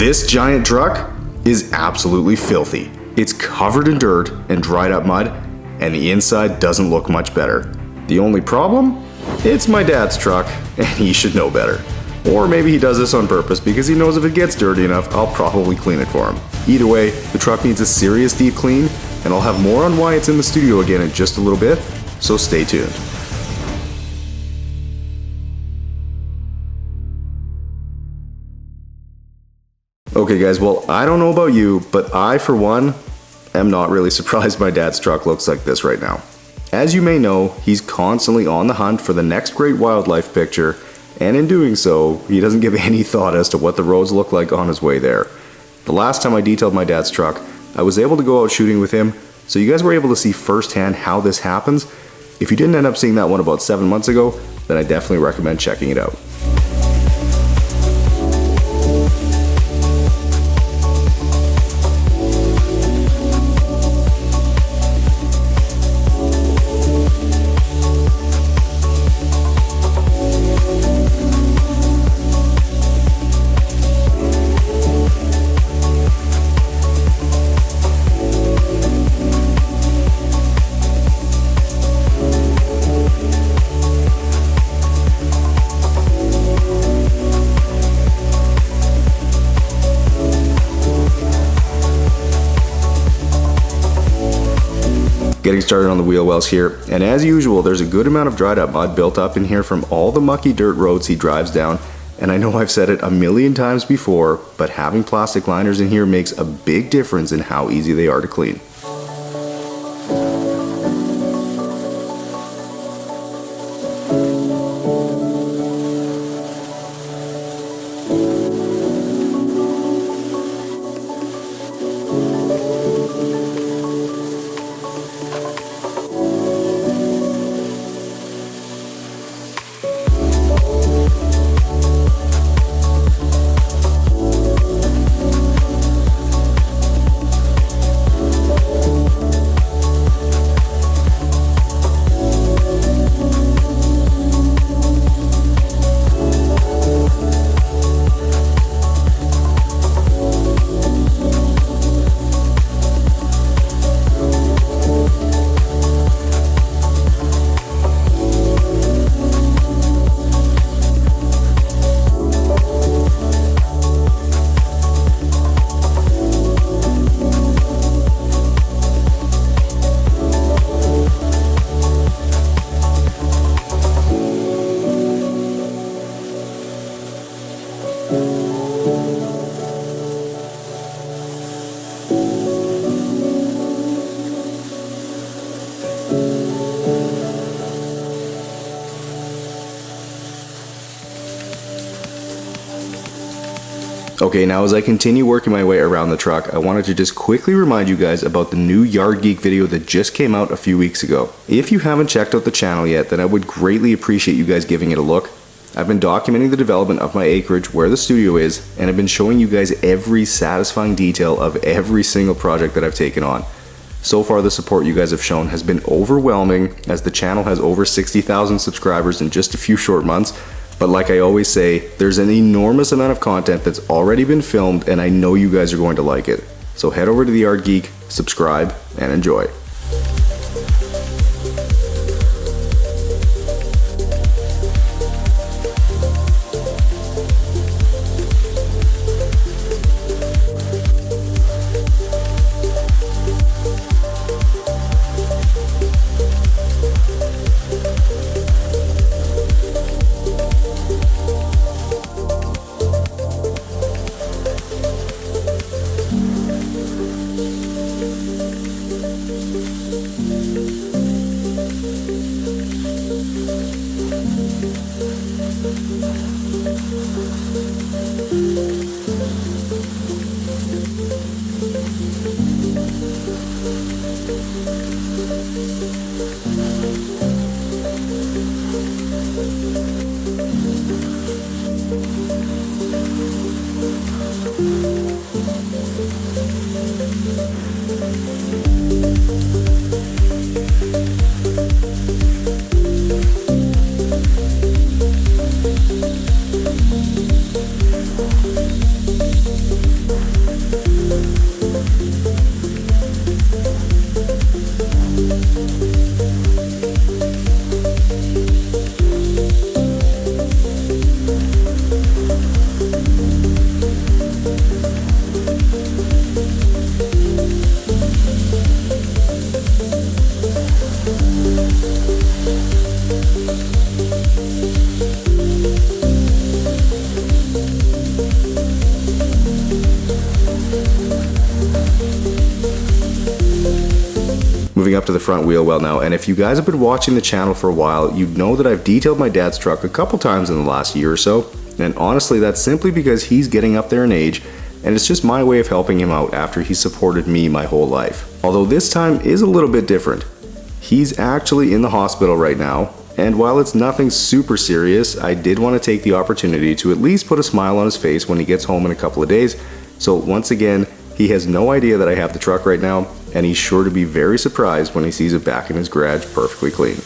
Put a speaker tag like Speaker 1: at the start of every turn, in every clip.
Speaker 1: This giant truck is absolutely filthy. It's covered in dirt and dried up mud, and the inside doesn't look much better. The only problem? It's my dad's truck, and he should know better. Or maybe he does this on purpose because he knows if it gets dirty enough, I'll probably clean it for him. Either way, the truck needs a serious deep clean, and I'll have more on why it's in the studio again in just a little bit, so stay tuned. Okay guys, well, I don't know about you, but I, for one, am not really surprised my dad's truck looks like this right now. As you may know, he's constantly on the hunt for the next great wildlife picture, and in doing so, he doesn't give any thought as to what the roads look like on his way there. The last time I detailed my dad's truck, I was able to go out shooting with him, so you guys were able to see firsthand how this happens. If you didn't end up seeing that one about 7 months ago, then I definitely recommend checking it out. Getting started on the wheel wells here, and as usual, there's a good amount of dried up mud built up in here from all the mucky dirt roads he drives down, and I know I've said it a million times before, but having plastic liners in here makes a big difference in how easy they are to clean. Okay, now as I continue working my way around the truck, I wanted to just quickly remind you guys about the new Yard Geek video that just came out a few weeks ago. If you haven't checked out the channel yet, then I would greatly appreciate you guys giving it a look. I've been documenting the development of my acreage where the studio is, and I've been showing you guys every satisfying detail of every single project that I've taken on. So far, the support you guys have shown has been overwhelming, as the channel has over 60,000 subscribers in just a few short months. But like I always say, there's an enormous amount of content that's already been filmed, and I know you guys are going to like it. So head over to the Yard Geek, subscribe, and enjoy. Moving up to the front wheel well now, and if you guys have been watching the channel for a while, you know that I've detailed my dad's truck a couple times in the last year or so, and honestly that's simply because he's getting up there in age, and it's just my way of helping him out after he supported me my whole life. Although this time is a little bit different. He's actually in the hospital right now, and while it's nothing super serious, I did want to take the opportunity to at least put a smile on his face when he gets home in a couple of days. So once again, he has no idea that I have the truck right now, and he's sure to be very surprised when he sees it back in his garage perfectly clean.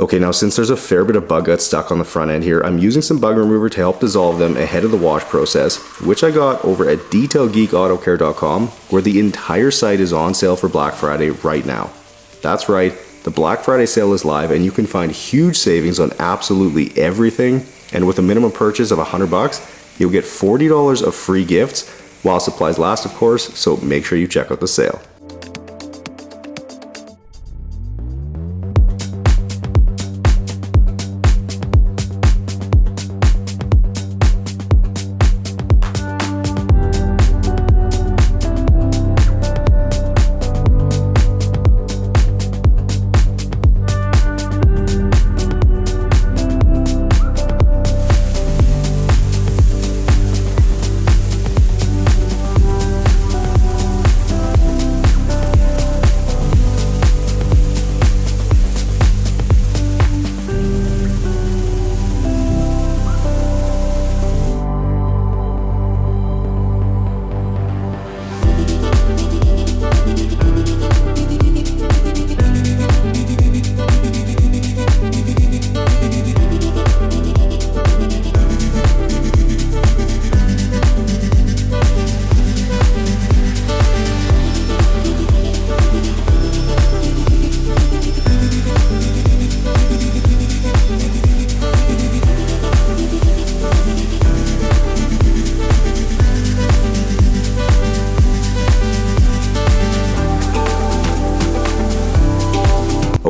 Speaker 1: Okay, now since there's a fair bit of bug guts stuck on the front end here, I'm using some bug remover to help dissolve them ahead of the wash process, which I got over at detailgeekautocare.com, where the entire site is on sale for Black Friday right now. That's right, the Black Friday sale is live and you can find huge savings on absolutely everything, and with a minimum purchase of $100, you'll get $40 of free gifts, while supplies last of course, so make sure you check out the sale.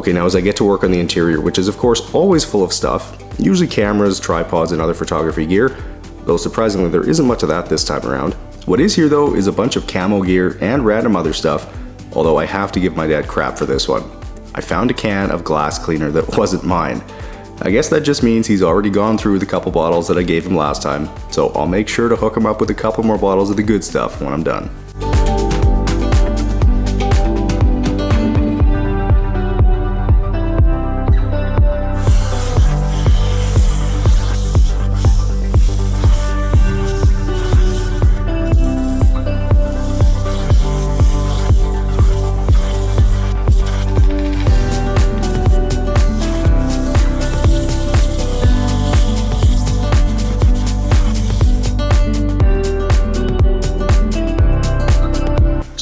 Speaker 1: Okay, now as I get to work on the interior, which is of course always full of stuff, usually cameras, tripods, and other photography gear, though surprisingly there isn't much of that this time around. What is here though is a bunch of camo gear and random other stuff, although I have to give my dad crap for this one. I found a can of glass cleaner that wasn't mine. I guess that just means he's already gone through the couple bottles that I gave him last time, so I'll make sure to hook him up with a couple more bottles of the good stuff when I'm done.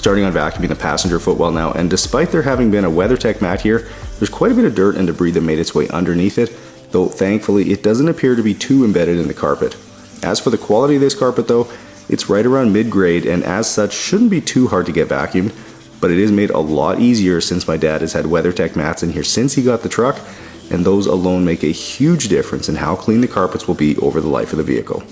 Speaker 1: Starting on vacuuming the passenger footwell now, and despite there having been a WeatherTech mat here, there's quite a bit of dirt and debris that made its way underneath it, though thankfully it doesn't appear to be too embedded in the carpet. As for the quality of this carpet though, it's right around mid-grade and as such shouldn't be too hard to get vacuumed, but it is made a lot easier since my dad has had WeatherTech mats in here since he got the truck, and those alone make a huge difference in how clean the carpets will be over the life of the vehicle.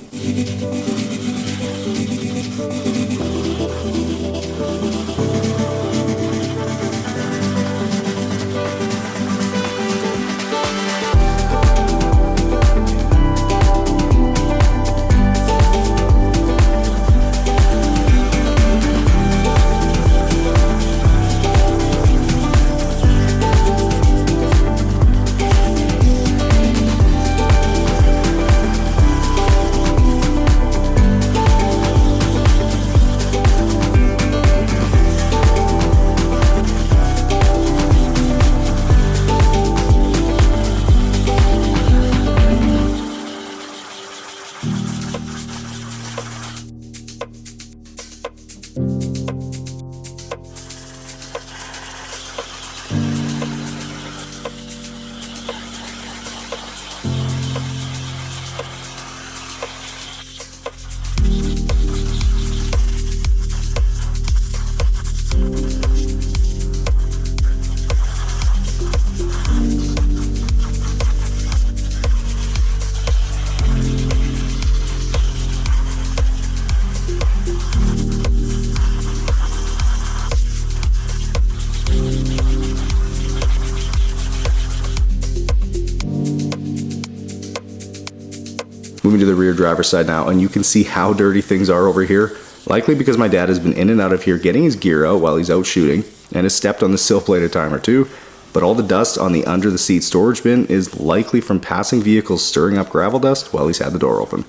Speaker 1: Moving to the rear driver's side now, and you can see how dirty things are over here. Likely because my dad has been in and out of here getting his gear out while he's out shooting, and has stepped on the sill plate a time or two. But all the dust on the under the seat storage bin is likely from passing vehicles stirring up gravel dust while he's had the door open.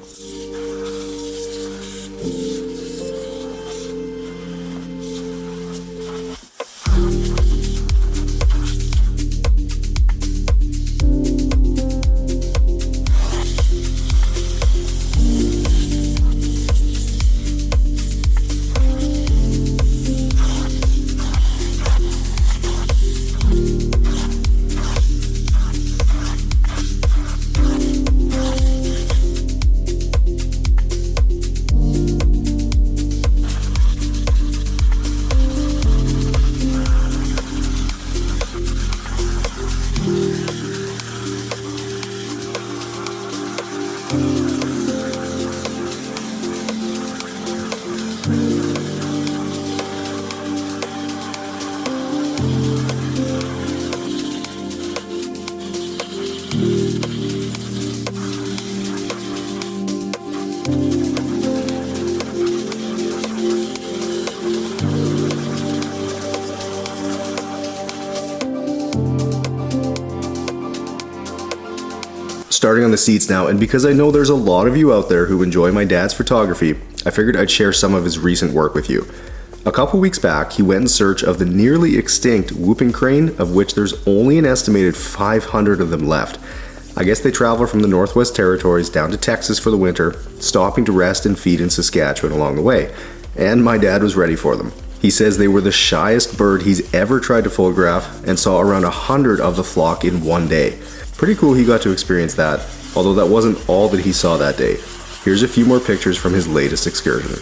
Speaker 1: Starting on the seats now, and because I know there's a lot of you out there who enjoy my dad's photography, I figured I'd share some of his recent work with you. A couple weeks back, he went in search of the nearly extinct whooping crane, of which there's only an estimated 500 of them left. I guess they travel from the Northwest Territories down to Texas for the winter, stopping to rest and feed in Saskatchewan along the way, and my dad was ready for them. He says they were the shyest bird he's ever tried to photograph and saw around 100 of the flock in one day. Pretty cool he got to experience that, although that wasn't all that he saw that day. Here's a few more pictures from his latest excursion.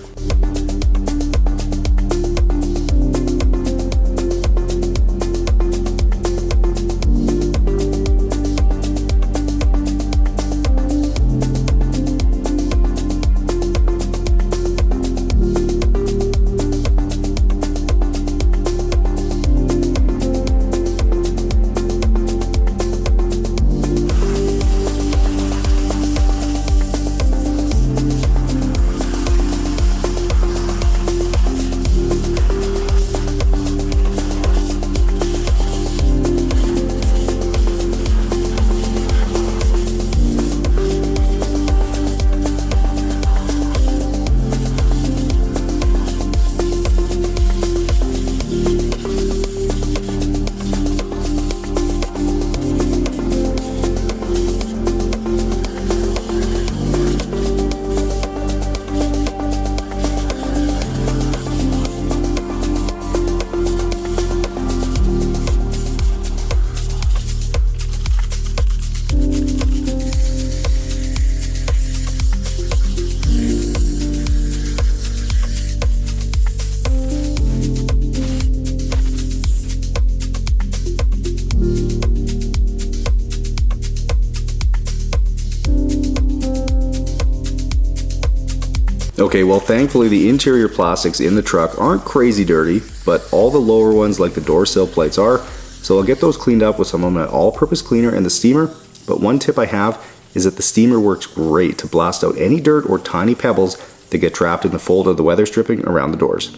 Speaker 1: Okay, well thankfully the interior plastics in the truck aren't crazy dirty, but all the lower ones like the door sill plates are, so I'll get those cleaned up with some of my all-purpose cleaner and the steamer. But one tip I have is that the steamer works great to blast out any dirt or tiny pebbles that get trapped in the fold of the weather stripping around the doors.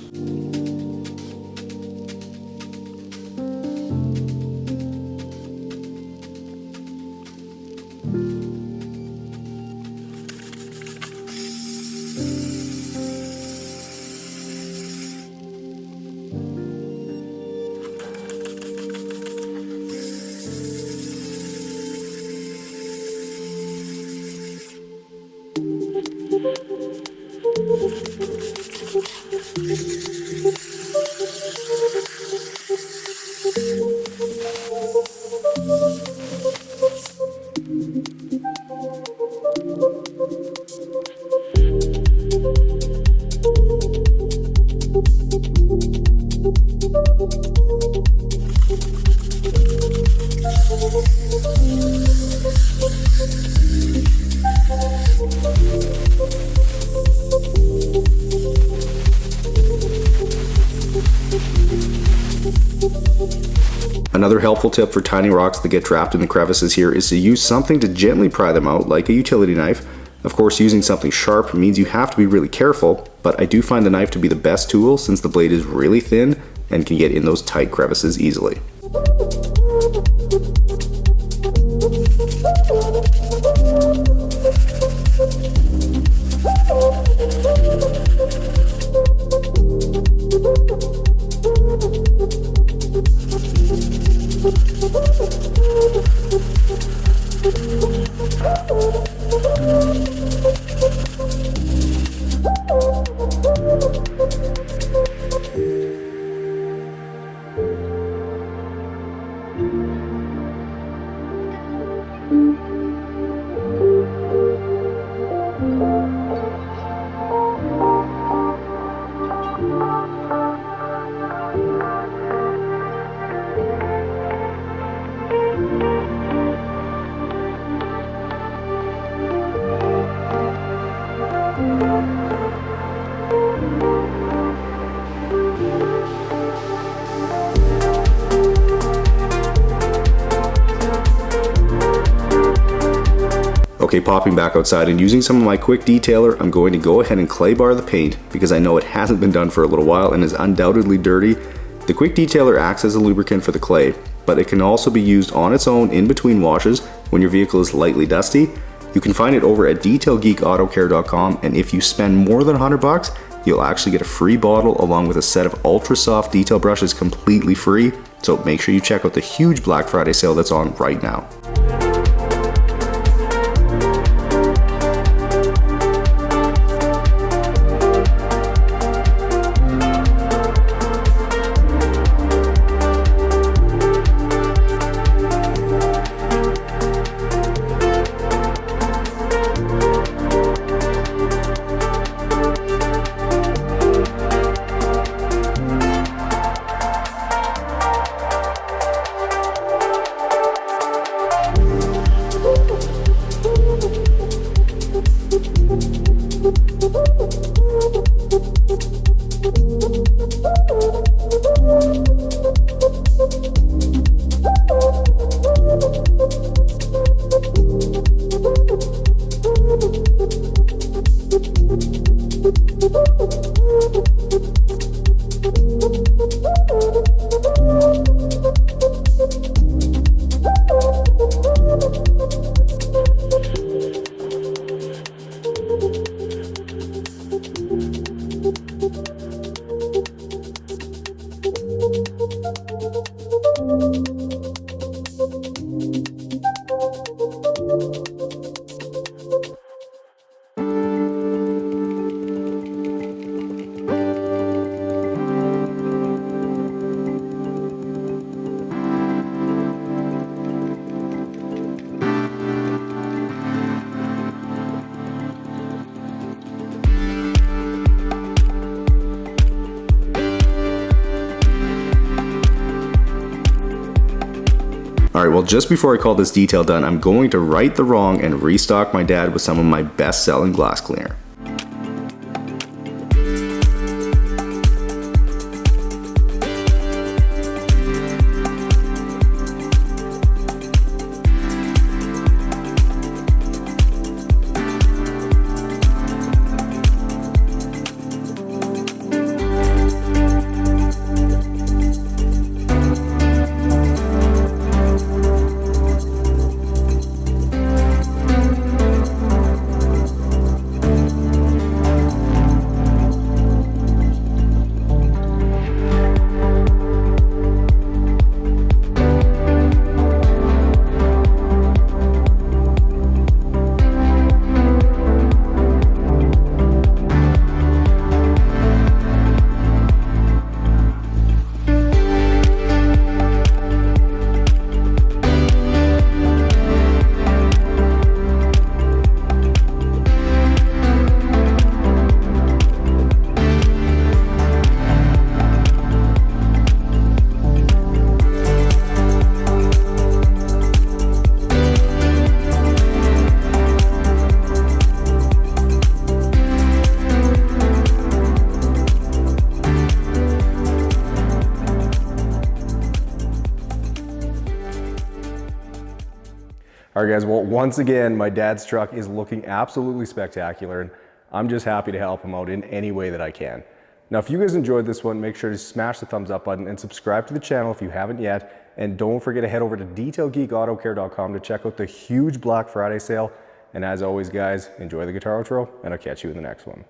Speaker 1: Another helpful tip for tiny rocks that get trapped in the crevices here is to use something to gently pry them out, like a utility knife. Of course, using something sharp means you have to be really careful, but I do find the knife to be the best tool since the blade is really thin and can get in those tight crevices easily. Okay, popping back outside and using some of my quick detailer, I'm going to go ahead and clay bar the paint because I know it hasn't been done for a little while and is undoubtedly dirty. The quick detailer acts as a lubricant for the clay, but it can also be used on its own in between washes when your vehicle is lightly dusty. You can find it over at detailgeekautocare.com, and if you spend more than $100, you'll actually get a free bottle along with a set of ultra soft detail brushes completely free. So make sure you check out the huge Black Friday sale that's on right now. Alright, well just before I call this detail done, I'm going to right the wrong and restock my dad with some of my best selling glass cleaner.
Speaker 2: All right, guys, well, once again, my dad's truck is looking absolutely spectacular, and I'm just happy to help him out in any way that I can. Now, if you guys enjoyed this one, make sure to smash the thumbs up button and subscribe to the channel if you haven't yet. And don't forget to head over to detailgeekautocare.com to check out the huge Black Friday sale. And as always, guys, enjoy the guitar outro, and I'll catch you in the next one.